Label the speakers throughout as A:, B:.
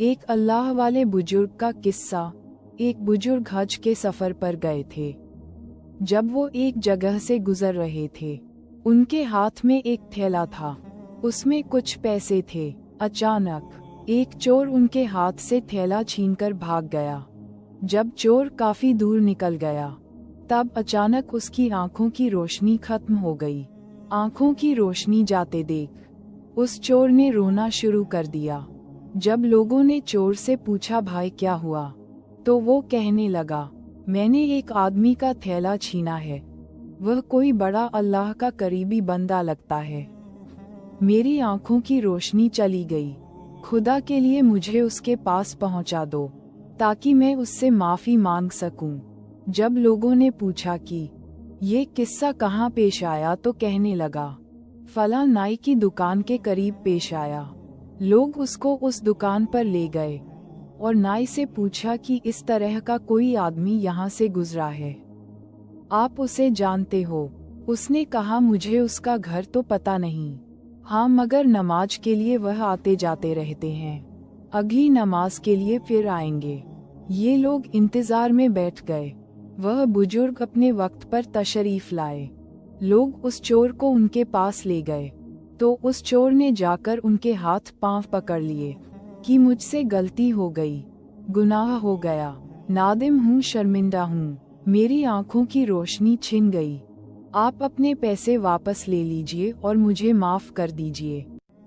A: एक अल्लाह वाले बुजुर्ग का किस्सा। एक बुजुर्ग हज के सफर पर गए थे। जब वो एक जगह से गुजर रहे थे, उनके हाथ में एक थैला था। उसमें कुछ पैसे थे। अचानक एक चोर उनके हाथ से थैला छीनकर भाग गया। जब चोर काफी दूर निकल गया, तब अचानक उसकी आंखों की रोशनी खत्म हो गई। आंखों की रोशनी जाते देख उस चोर ने रोना शुरू कर दिया। जब लोगों ने चोर से पूछा, भाई क्या हुआ, तो वो कहने लगा, मैंने एक आदमी का थैला छीना है। वह कोई बड़ा अल्लाह का करीबी बंदा लगता है। मेरी आंखों की रोशनी चली गई। खुदा के लिए मुझे उसके पास पहुंचा दो, ताकि मैं उससे माफी मांग सकूं। जब लोगों ने पूछा कि ये किस्सा कहाँ पेश आया, तो कहने लगा, फला नाई की दुकान के करीब पेश आया। लोग उसको उस दुकान पर ले गए और नाई से पूछा कि इस तरह का कोई आदमी यहाँ से गुजरा है, आप उसे जानते हो? उसने कहा, मुझे उसका घर तो पता नहीं, हाँ मगर नमाज के लिए वह आते जाते रहते हैं। अगली नमाज के लिए फिर आएंगे। ये लोग इंतजार में बैठ गए। वह बुजुर्ग अपने वक्त पर तशरीफ लाए। लोग उस चोर को उनके पास ले गए, तो उस चोर ने जाकर उनके हाथ पांव पकड़ लिए कि मुझसे गलती हो गई, गुनाह हो गया, नादिम हूँ, शर्मिंदा हूँ, मेरी आंखों की रोशनी छिन गई। आप अपने पैसे वापस ले लीजिए और मुझे माफ कर दीजिए,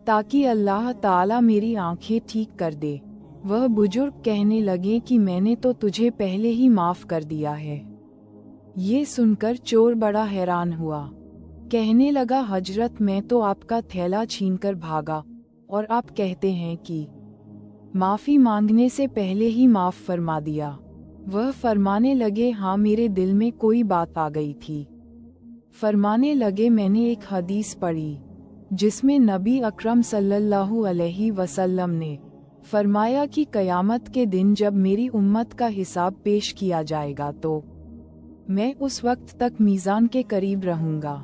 A: ताकि अल्लाह ताला मेरी आंखें ठीक कर दे। वह बुजुर्ग कहने लगे कि मैंने तो तुझे पहले ही माफ कर दिया है। ये सुनकर चोर बड़ा हैरान हुआ। कहने लगा, हजरत मैं तो आपका थैला छीनकर भागा और आप कहते हैं कि माफी मांगने से पहले ही माफ फरमा दिया। वह फरमाने लगे, हाँ मेरे दिल में कोई बात आ गई थी। फरमाने लगे, मैंने एक हदीस पढ़ी जिसमें नबी अकरम सल्लल्लाहु अलैहि वसल्लम ने फरमाया कि कयामत के दिन जब मेरी उम्मत का हिसाब पेश किया जाएगा, तो मैं उस वक्त तक मीज़ान के करीब रहूंगा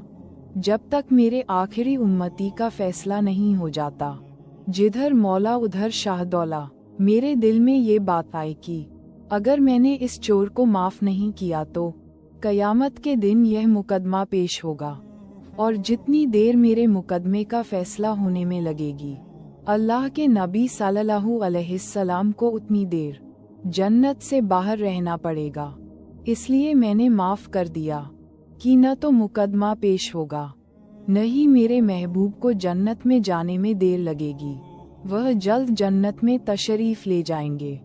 A: जब तक मेरे आखिरी उम्मती का फैसला नहीं हो जाता। जिधर मौला उधर शाहदौला। मेरे दिल में ये बात आई कि अगर मैंने इस चोर को माफ नहीं किया तो कयामत के दिन यह मुकदमा पेश होगा, और जितनी देर मेरे मुकदमे का फैसला होने में लगेगी, अल्लाह के नबी सल्लल्लाहु अलैहि वसल्लम को उतनी देर जन्नत से बाहर रहना पड़ेगा। इसलिए मैंने माफ कर दिया कि न तो मुकदमा पेश होगा, न ही मेरे महबूब को जन्नत में जाने में देर लगेगी। वह जल्द जन्नत में तशरीफ ले जाएंगे।